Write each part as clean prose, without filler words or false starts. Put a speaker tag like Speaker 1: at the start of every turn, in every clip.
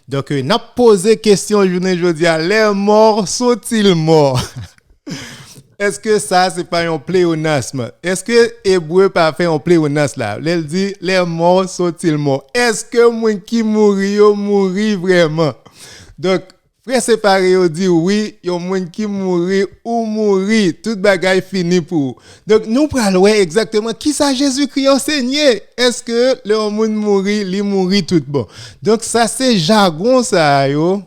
Speaker 1: Donc, n'a posé question journée jeudi à les morts sont-ils morts? Est-ce que ça, c'est pas un pléonasme? Est-ce que Hébreu pas fait un pléonasme là? Il dit, les morts sont-ils morts? Est-ce que moi qui mourit vraiment? Donc, frère séparé, on dit oui, il y a monde qui mourit ou mourit, toute bagaille fini pour. Donc, nous prenons exactement qui ça Jésus-Christ enseigné. Est-ce que le monde mourit, il mourit tout bon? Donc, ça, c'est jargon ça, yo,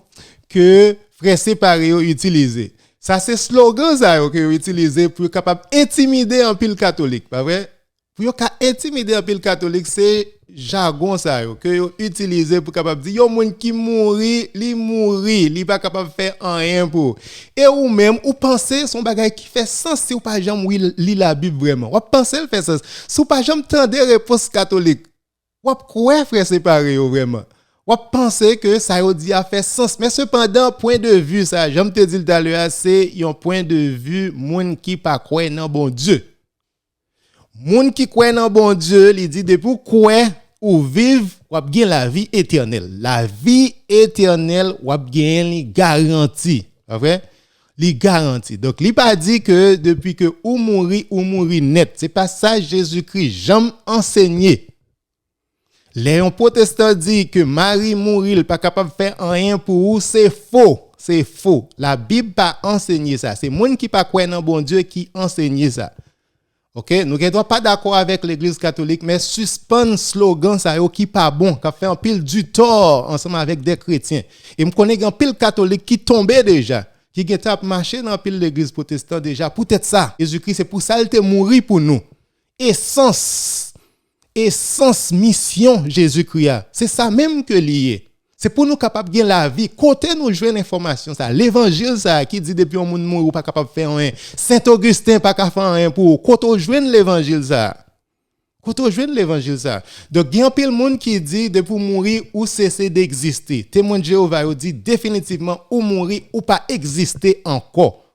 Speaker 1: que frère séparé utilisé. Ça, c'est slogan ça que utilisé pour capable intimider un pile catholique, pas vrai? Pour intimider un pile catholique, c'est jargon ça que utilisé pour capable dire yo monde qui mourit, li pas capable faire rien pour. Et ou même ou penser son bagage qui fait sens si ou pas jamais li la Bible vraiment. Ou penser le fait sens. Si ou pas jamais tendre réponse catholique. Ou quoi frère séparé vraiment. Ou penser que ça dit a fait sens mais cependant point de vue ça j'aime te dire tout à l'heure c'est un point de vue moun qui pas croire dans bon Dieu. Moun qui croit dans bon Dieu, il dit depuis quoi ou vivre ou gagner la vie éternelle. La vie éternelle ou gagner garantie. Pas vrai? Li garantie. Donc il pas dit que depuis que ou mourir net. C'est pas ça Jésus-Christ jamais enseigné. Les protestants dit que Marie mourir pas capable de faire rien pour vous, c'est faux. C'est faux. La Bible pas enseigné ça. C'est moun qui pas croire dans bon Dieu qui enseigne ça. OK, nous ne sommes pas d'accord avec l'église catholique mais suspend slogan ça qui pas bon, qui fait un pile du tort ensemble avec des chrétiens. Et me connais un pile catholique qui tombait déjà, qui a marché dans pile l'église protestante déjà pour être ça. Jésus-Christ c'est pour ça il est mort pour nous. Essence mission Jésus-Christ. C'est ça même que lié. C'est pour nous capables de gagner la vie. Côté nous jouer l'information ça, l'évangile ça qui dit depuis un monde mort pas capable de faire rien. Saint Augustin pas capable faire rien pour. Côté jouer l'évangile ça. Côté jouer l'évangile ça. Donc il y a un pile monde qui dit depuis mourir ou cesser d'exister. Témoin de Jéhovah dit définitivement ou mourir ou pas exister encore.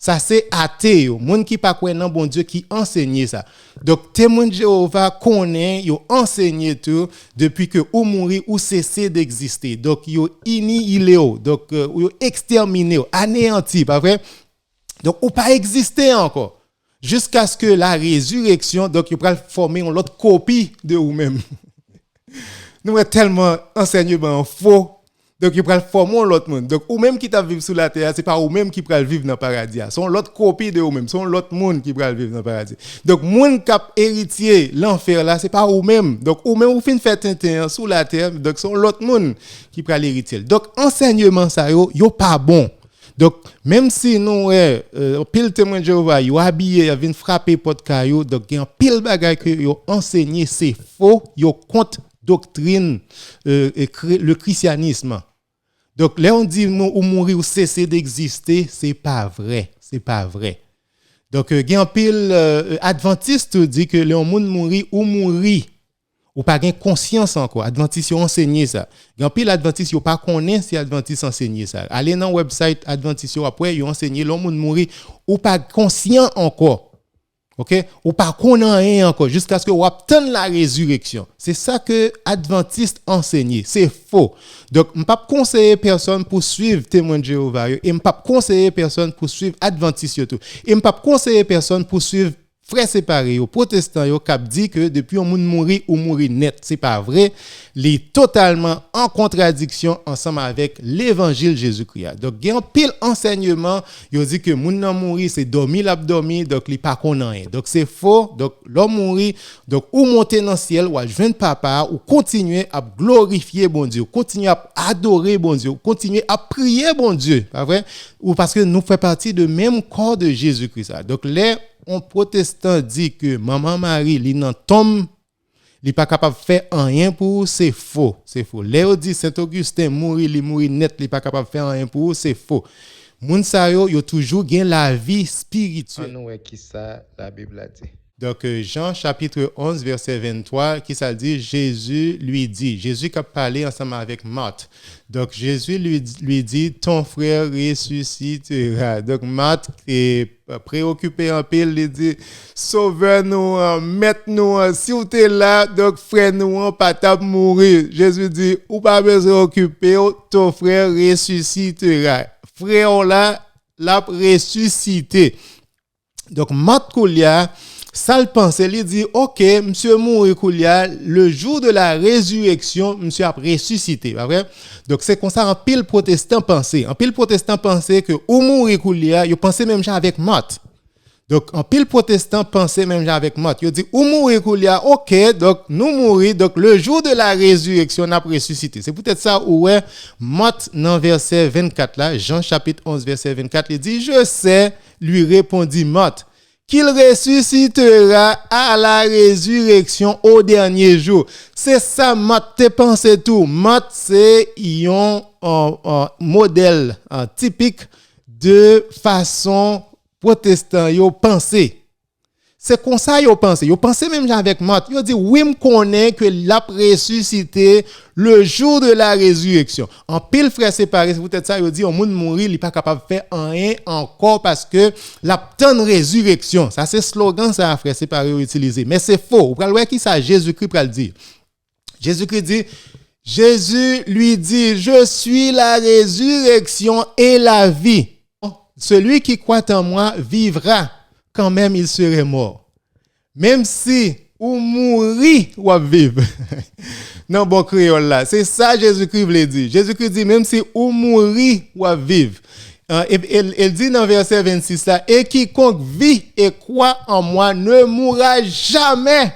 Speaker 1: Ça c'est athée, monde qui pas croire dans bon Dieu qui enseigne ça. Donc témoin de Jéhovah connaît, yo enseigné tout depuis que ou mourir ou cesser d'exister. Donc yo annihilé, donc yo exterminé, anéanti, pas vrai? Donc ou pas exister encore jusqu'à ce que la résurrection donc yo pral former une autre copie de vous-même. Nous avons tellement enseignement faux. Donc, il pral former l'autre monde. Donc, ou même qui t'a vivre sur la terre, c'est pas ou même qui pral vivre dans le paradis. Sont l'autre copie de ou même, sont l'autre monde qui pral vivre dans le paradis. Donc, monde qui héritier l'enfer là, c'est pas ou même. Donc, ou même ou fin fait tintin sous la terre, donc sont l'autre monde qui pral héritier. Donc, enseignement ça yo pas bon. Donc, même si nous pile témoin de Jéhovah, yo habillé, vinn frapper porte caillou, donc il y a pile bagay que yo enseigné c'est faux, yo contre doctrine le christianisme. Donc là on dit ou mourir ou cesser d'exister, c'est pas vrai. Donc il y a un pile adventiste dit que le monde mourir ou pas gain conscience encore. Adventiste enseigné ça. Il y a un pile adventiste pas connaît si adventiste enseigné ça. Allez dans website adventiste après ils enseigné le monde mourir ou pas conscient encore. OK, ou pas connaît rien encore jusqu'à ce que vous obteniez la résurrection. C'est ça que adventiste enseigne, c'est faux. Donc je ne pas conseiller personne pour suivre témoin de Jéhovah et je ne pas conseiller personne pour suivre adventiste surtout. Et je ne pas conseiller personne pour suivre frères séparés ou protestants yo qui dit que depuis on monde mourir ou mourir net, c'est pas vrai, il est totalement en contradiction ensemble avec l'évangile Jésus-Christ. Donc il y a un pile enseignement, yo dit que moun nan mourir c'est dormir l'abdomen, donc il pas connaît rien. Donc c'est faux. Donc l'homme mourir, donc ou monter dans le ciel ou joindre papa ou continuer à glorifier bon Dieu, continuer à adorer bon Dieu, continuer à prier bon Dieu, pas vrai? Ou parce que nous fait partie de même corps de Jésus-Christ. Donc les un protestant dit que maman Marie li nan tombe, li pas capable faire rien pour, c'est faux. Léo dit Saint Augustin mourir net, li pas capable faire rien pour, c'est faux. Moun sa yo toujours gain la vie spirituelle.
Speaker 2: On qui ça la Bible a dit.
Speaker 1: Donc, Jean chapitre 11, verset 23, qui ça dit, Jésus qui a parlé ensemble avec Marthe. Donc, Jésus lui dit, ton frère ressuscitera. Donc, Marthe est préoccupé en pile, il dit, sauve-nous, mette-nous, si vous êtes là, donc frère-nous, pas tape mourir. Jésus dit, ou pas besoin d'occuper, ton frère ressuscitera. Frère là, l'a ressuscité. Donc, Marthe Koulia, ça le pensait, il dit, ok, monsieur mourir Koulia, le jour de la résurrection, monsieur a ressuscité, pas vrai? Donc, c'est comme ça, en pile protestant pensait. En pile protestant pensait que, ou mourir Koulia, il pensait même déjà avec Marthe. Donc, en pile protestant pensait même déjà avec Marthe. Il dit, ou mourir Koulia, ok, donc, nous mourir, donc, le jour de la résurrection, on a ressuscité. C'est peut-être ça où, ouais, Marthe, dans verset 24 là, Jean chapitre 11, verset 24, il dit, je sais, lui répondit Marthe, qu'il ressuscitera à la résurrection au dernier jour. C'est ça, Marthe, te pense tout. Marthe, c'est un modèle typique de façon protestante, yo penser. C'est comme ça yo pense. Yo pense même avec Marthe. Yo dit oui me connaît que l'a ressuscité le jour de la résurrection. En pile frère séparé, c'est peut-être ça yo dit on monde mourir, il pas capable de faire rien encore parce que la tant résurrection. Ça c'est slogan ça frère séparé utilisé. Mais c'est faux. Vous voyez qui ça Jésus-Christ pral dire. Jésus-Christ dit Jésus lui dit je suis la résurrection et la vie. Celui qui croit en moi vivra quand même il serait mort. Même si ou mourir ou vivre. Non bon créole là, c'est ça Jésus-Christ veut dire. Jésus-Christ dit même si ou mourir ou vivre. Elle dit dans verset 26 là, et quiconque vit et croit en moi ne mourra jamais.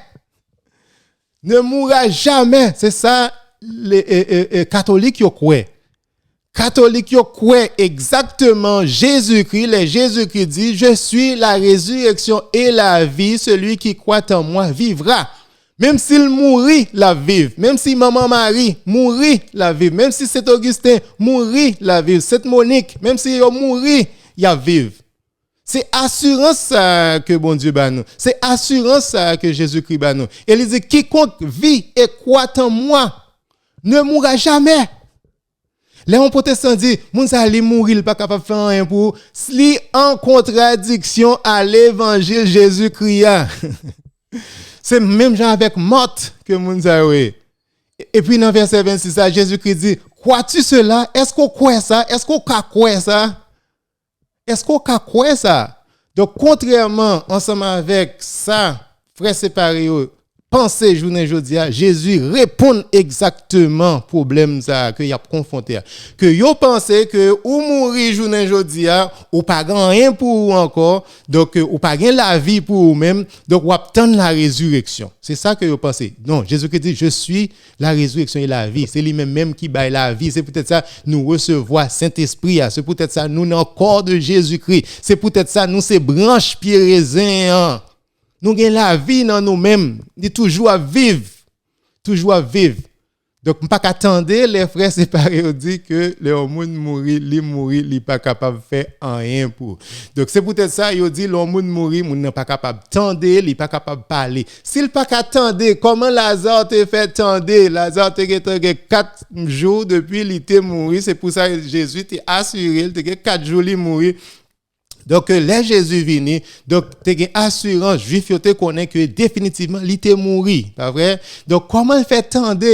Speaker 1: Ne mourra jamais. C'est ça les catholiques qui croient. Catholiques qui croient exactement Jésus-Christ, les Jésus-Christ dit, je suis la résurrection et la vie, celui qui croit en moi vivra. Même s'il mourit, la vive. Même si maman Marie mourit, la vive. Même si Saint Augustin mourit, la vive. Sainte Monique, même si il mourit, il a vive. C'est assurance ça que bon Dieu bat nous. C'est assurance ça que Jésus-Christ bat nous. Et il dit, quiconque vit et croit en moi ne mourra jamais. Les protestants disent, moun sa li mourir, pas capable de faire rien pour, li en contradiction à l'évangile Jésus-Christ. C'est même genre avec Marthe que moun sa oui. Et puis dans verset 26, Jésus-Christ dit, crois-tu cela? Est-ce qu'on croit ça? Est-ce qu'on croit ça? Est-ce qu'on croit ça? Donc, contrairement, ensemble avec ça, frère séparé, pensez journée aujourd'hui, Jésus répond exactement au problème que y a confronté. Que yo pensez que ou mourir journée aujourd'hui, ou pas rien pour vous encore, donc ou pas gain la vie pour vous même, donc ou attendre la résurrection. C'est ça que vous pensez. Non, Jésus-Christ dit je suis la résurrection et la vie. C'est lui-même même qui baille la vie. C'est peut-être ça nous recevoir Saint-Esprit, c'est peut-être ça nous dans le corps de Jésus-Christ. C'est peut-être ça nous ces branches pieds raisins. Nous avons la vie dans nous-mêmes, nous toujours à vivre, toujours à vivre. Donc, on ne peut pas attendre les frères séparés, on dit que le monde mourir, il n'est pas capable de faire rien pour. Donc, c'est peut-être ça, il dit, le monde mourir, il n'est pas capable d'attendre, il n'est pas capable de parler. S'il n'est pas attendre, comment Lazare te fait attendre? Lazare te fait 4 jours depuis qu'il était mort, c'est pour ça que Jésus t'a assuré, il a 4 jours il mourir. Donc, là, Jésus vini, donc, tu as assurance, juif, tu connais que définitivement, il était mort. Pas vrai? Donc, comment il fait attendre?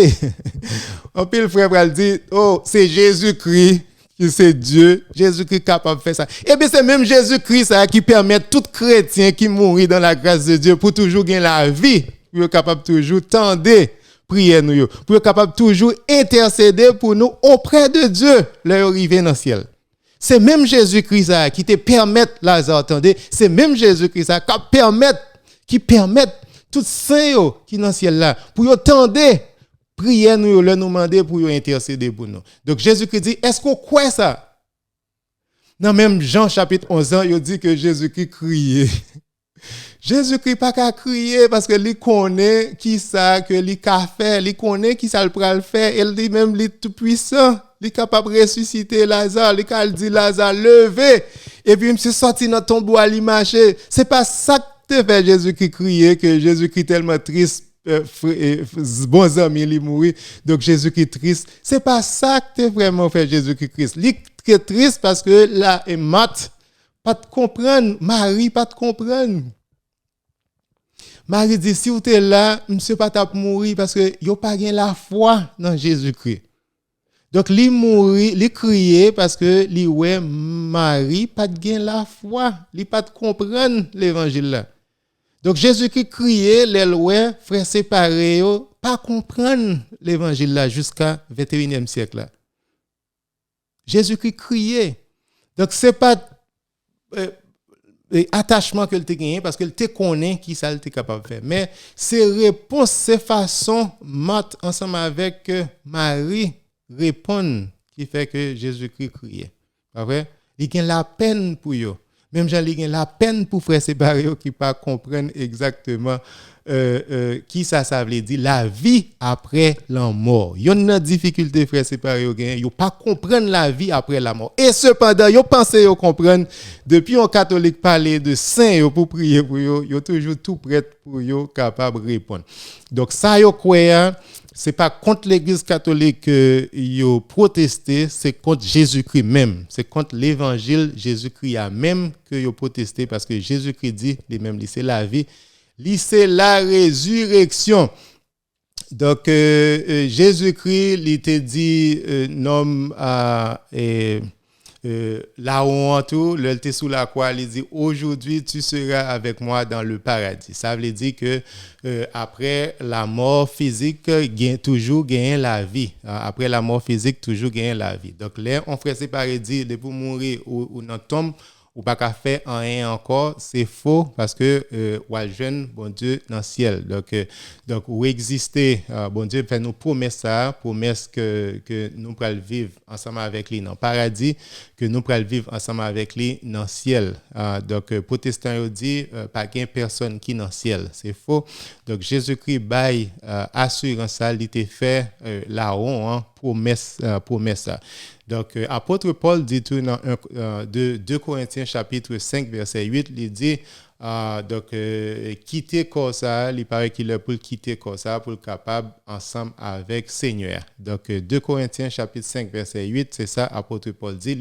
Speaker 1: En plus, le frère va dire, oh, c'est Jésus-Christ, qui c'est Dieu, Jésus-Christ capable de faire ça. Et bien, c'est même Jésus-Christ ça, qui permet à tout chrétien qui mourit dans la grâce de Dieu pour toujours gagner la vie, pour être capable toujours tendre, prier nous, pour être capable toujours intercéder pour nous auprès de Dieu, leur arriver dans le ciel. C'est même Jésus-Christ qui te permet, Lazare, attendez, c'est même Jésus-Christ qui permet tout saint qui dans le ciel là, pour y tendre, prier nous, le nous demander pour y intercéder pour nous. Donc Jésus-Christ dit, est-ce qu'on croit ça? Dans même Jean chapitre 11, il dit que Jésus-Christ criait. Jésus-Christ pas qu'à crier parce que lui connaît qui ça que lui qu'a fait, lui connaît qui ça le pral faire, il dit même lui tout puissant. Il est capable de ressusciter Lazare. Il dit Lazare, levez. Et puis, il s'est sorti dans ton bois, il marcher. C'est pas ça te fait Jésus-Christ crier que Jésus-Christ tellement triste bons amis li mourir donc Jésus-Christ triste c'est pas ça que te vraiment fait Jésus-Christ triste li très triste parce que là et Marthe pas de comprendre Marie pas de comprendre Marie dit si vous êtes là monsieur pas t'a mourir parce que yo pas gain la foi dans Jésus-Christ donc li mourir li crier parce que li ouais Marie pas de gain la foi li pas de comprendre l'évangile là. Donc Jésus-Christ criait, les lois, frères séparés, pas comprendre l'évangile là jusqu'à 21e siècle là. Jésus-Christ criait. Donc c'est pas attachement que te gagné parce que te connaît qui ça te capable de faire. Mais c'est réponse, c'est façon Marthe ensemble avec Marie répondre qui fait que Jésus-Christ criait. Pas vrai? Il gagne la peine pour eux. Même Jean li gen la peine pour frères séparés qui pas comprendre exactement qui ça veut dire la vie après la mort. Yon une difficulté frères séparés yo pas comprendre la vie après la mort. Et cependant, yo pensé yo comprendre depuis un catholique parler de saint yo pour prier pour yo toujours tout prêt pour yo capable répondre. Donc ça yo croyant c'est pas contre l'église catholique que yo protesté, c'est contre Jésus-Christ même. C'est contre l'évangile Jésus-Christ a même que yo protesté parce que Jésus-Christ dit lui-même c'est la vie, c'est la résurrection. Donc Jésus-Christ il te dit nom à là où tout le était sous la croix il dit aujourd'hui tu seras avec moi dans le paradis. Ça veut dire que après la mort physique toujours gagne la vie. Après la mort physique toujours gagne la vie. Donc là on frère séparé dit de pour mourir ou dans tombe ou pas qu'à faire rien encore, c'est faux parce que ou jeune bon Dieu dans le ciel. Donc où exister bon Dieu fait nous promesse que nous pourrons vivre ensemble avec lui dans le paradis, que nous pourrons vivre ensemble avec lui dans le ciel. Donc protestants dit pas qu'une personne qui dans le ciel, c'est faux. Donc Jésus-Christ bail assurance ça il était fait là-haut promesse ça. Donc, apôtre Paul dit tout dans 2 Corinthiens chapitre 5, verset 8, il dit, quitter comme ça, il paraît qu'il est pour quitter comme ça, pour être capable ensemble avec Seigneur. Donc, 2 Corinthiens chapitre 5, verset 8, c'est ça, apôtre Paul dit.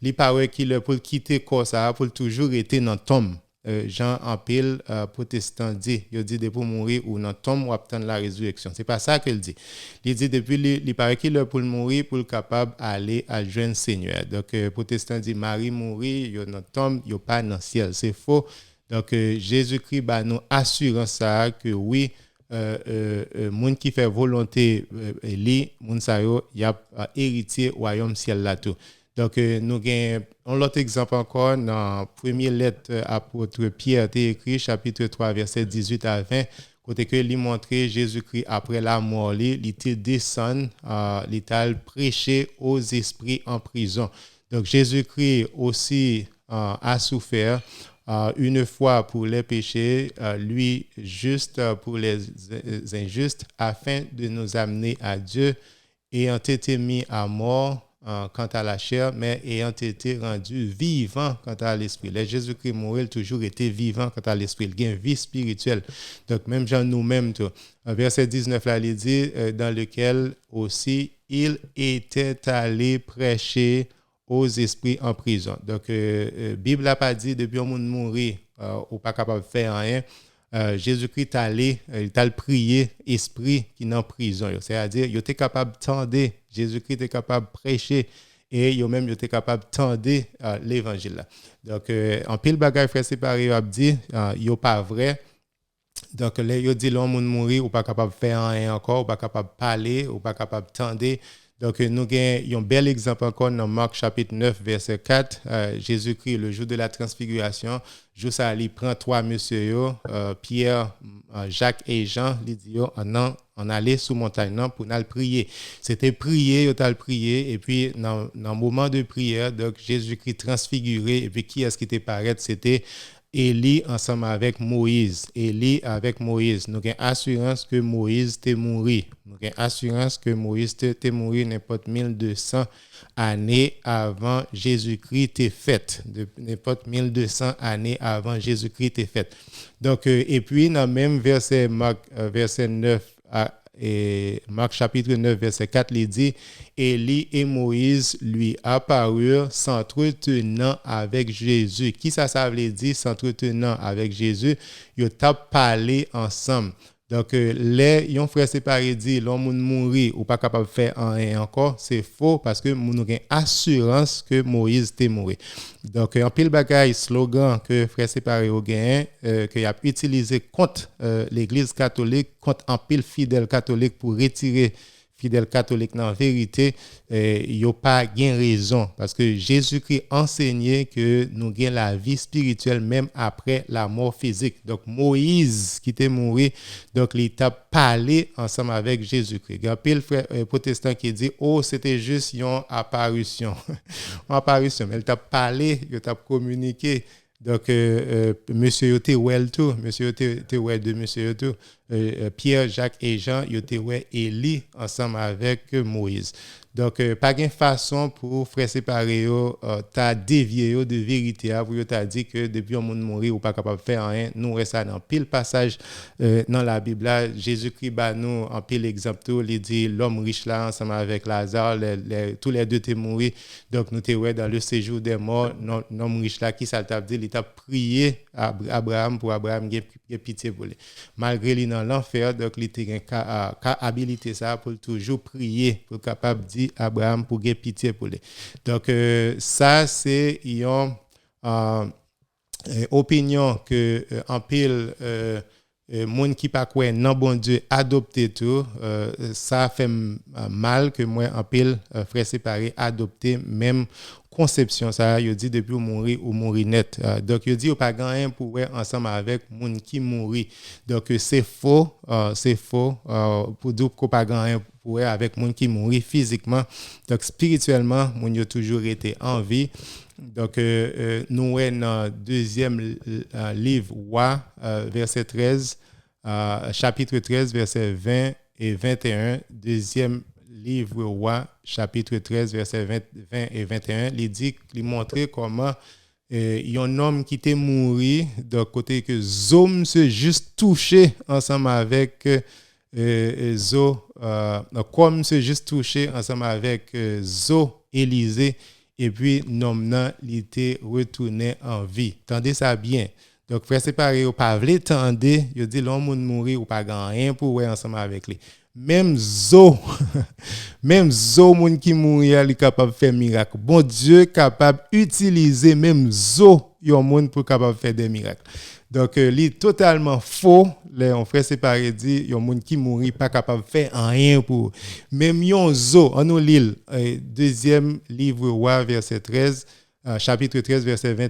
Speaker 1: Il paraît qu'il est pour quitter comme ça, pour toujours être dans tombe. Jean en pile protestant dit il dit de pour mourir ou dans tombe ou attendre la résurrection. C'est pas ça qu'il dit. Il dit depuis il paraît qu'il est pour mourir pour capable aller à joindre Seigneur. Donc protestant dit Marie mourir yo dans tombe yo pas dans ciel. C'est faux. Donc Jésus-Christ ba nous assurance ça que oui monde qui fait volonté li monde ça yo y a héritier royaume ciel là tout. Donc, nous avons un autre exemple encore dans la première lettre apôtre Pierre t'a écrit, chapitre 3, verset 18 à 20, côté que lui montrer Jésus-Christ après la mort, il était descendu, il a prêché aux esprits en prison. Donc, Jésus-Christ aussi a souffert une fois pour les péchés, lui juste pour les injustes, afin de nous amener à Dieu, ayant été mis à mort quant à la chair, mais ayant été rendu vivant quant à l'esprit. Les Jésus-Christ mourit, toujours été vivant quant à l'esprit. Il y a une vie spirituelle. Donc, même Jean nous-mêmes, verset 19, là, il dit, dans lequel aussi il était allé prêcher aux esprits en prison. Donc, Bible n'a pas dit, depuis un monde mourir, ou pas capable de faire rien. Jésus-Christ il t'a prié esprit qui est en prison, c'est-à-dire il était capable de tendre, Jésus-Christ était capable de prêcher et il même était capable de tendre l'évangile. Donc en pile bagaille frère séparé a dit il pas vrai. Donc là il dit l'homme mourir ou pas capable de faire rien encore, ou pas capable de parler, ou pas capable de tendre. Donc, nous avons un bel exemple encore dans Marc chapitre 9, verset 4. Jésus-Christ, le jour de la transfiguration, jour ça, il prend trois messieurs, Pierre, Jacques et Jean, il dit, on allait sous montagne pour nous prier. C'était prier, on a prié, et puis dans le moment de prière, donc Jésus-Christ transfiguré, et puis qui est-ce qui était paraître? C'était Élie ensemble avec Moïse. Élie avec Moïse. Nous avons assurance que Moïse était mort. Nous avons assurance que Moïse était mort n'importe 1200 années avant Jésus-Christ était fait. N'importe 1200 années avant Jésus-Christ était fait. Donc, et puis, dans le même verset, verset 9 et Marc chapitre 9, verset 4, il dit, Élie et Moïse lui apparurent s'entretenant avec Jésus. Qui ça veut dire s'entretenant avec Jésus? Ils ont parlé ensemble. Donc, les frères séparés disent, l'homme mourir ou pas capable de faire rien encore, c'est faux parce que nous avons assurance que Moïse était mort. Donc, en pile bagaille, slogan que frères séparés ont gagné, qu'il a utilisé contre l'Église catholique, contre un pile fidèle catholique pour retirer fidèle catholique dans la vérité, il n'y a pas gain raison parce que Jésus-Christ enseignait que nous gagnons la vie spirituelle même après la mort physique. Donc Moïse qui était mort, donc il a parlé ensemble avec Jésus-Christ. Il y a un frère protestant qui dit oh c'était juste une apparition. Une apparition, mais il a parlé, il a communiqué. Donc, monsieur était well tout, monsieur était well de monsieur tout. Pierre, Jacques et Jean, ils étaient ouais Élie ensemble avec Moïse. Donc, pas de façon pour frère séparer, t'as dévié de vérité, pour t'as dit que depuis un monde mourir ou pas capable de faire rien. Nous restons dans pile passage dans la Bible là, Jésus-Christ bah nous en pile exemple tout, il dit l'homme riche là ensemble avec Lazare, tous les deux étaient morts. Donc nous étions dans le séjour des morts, l'homme riche là qui ça t'a dit, il t'a prié à Abraham pour Abraham ait pitié pour lui. Malgré lui dans l'enfer, donc il était habilité ça pour toujours prier pour capable dire Abraham pour ait pitié pour lui. Donc ça c'est une opinion que en pile monde qui pas quoi non bon Dieu adopter tout ça fait mal que moi en pile frère séparé adopter même conception ça il dit depuis ou mourir net donc il dit pas rien pour ensemble avec monde qui mourir donc c'est faux pour dire qu'on pas rien pour avec monde qui mourir physiquement donc spirituellement monde a toujours été en vie. Donc, nous sommes dans le deuxième livre, Roi, verset 13, chapitre 13, verset 20 et 21. Deuxième livre, Roi, chapitre 13, verset 20 et 21. Il dit, il montre comment il y a un homme qui était mort, de côté que Zom se juste touché ensemble avec Zo, comme se juste touché ensemble avec Zo Élisée. Et puis, nomna, il était retourné en vie. Tendez ça bien. Donc, frère séparé, ou pas vle tendez, il dit l'homme mourir ou pas rien pour ouais ensemble avec lui. Même Zo, moun qui mourir, il est capable de faire miracle. Bon Dieu capable d'utiliser même Zo, yon moun pour capable de faire des miracles. Donc, il est totalement faux. Les frères séparés dit, il y a des gens qui mourent pas capable de faire rien pour. Même yon zo, en nous lit, deuxième livre roi, verset 13, chapitre 13, verset 20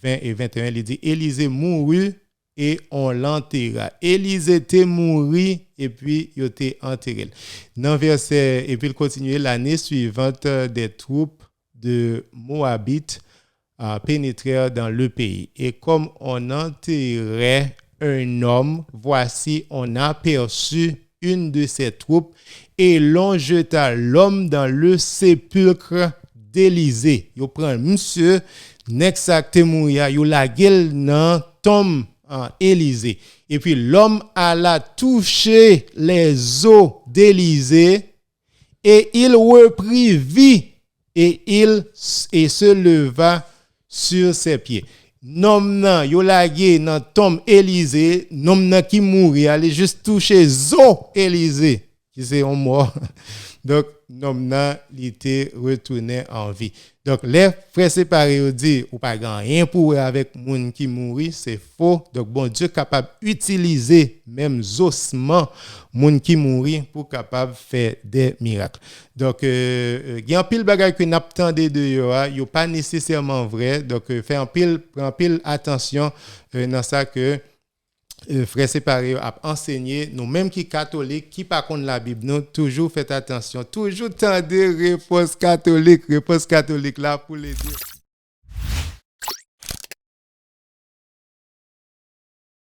Speaker 1: et 21, il dit, Élisée mourut et on l'enterra. Élisée était mouru et puis il était enterré. Dans verset, et puis il continue, l'année suivante, des troupes de Moabites pénétrèrent dans le pays. Et comme on enterrait un homme, voici, on aperçut une de ses troupes et l'on jeta l'homme dans le sépulcre d'Élisée. Yo prend monsieur, exactement, yo la gueule dans tombe Élisée. Et puis l'homme alla toucher les os d'Élisée et il reprit vie et se leva sur ses pieds. Nom nan yo lagé dans tombe Élisée, nom nan qui mourit, aller juste toucher zo Élisée qui c'est un mort. Donc nom nan il était retourné en vie. Donc les frères séparés dit ou pas rien pour avec moun qui mourit, c'est faux. Donc bon Dieu capable utiliser même ossements moun qui mourit pour capable faire des miracles. Donc il y a un pile bagay que n'attendez de yo pas nécessairement vrai. Donc prends pile attention dans ça que frères séparés a enseigné nous même qui catholiques qui pas contre la Bible nous toujours faites attention toujours tendez réponse catholique là pour les dire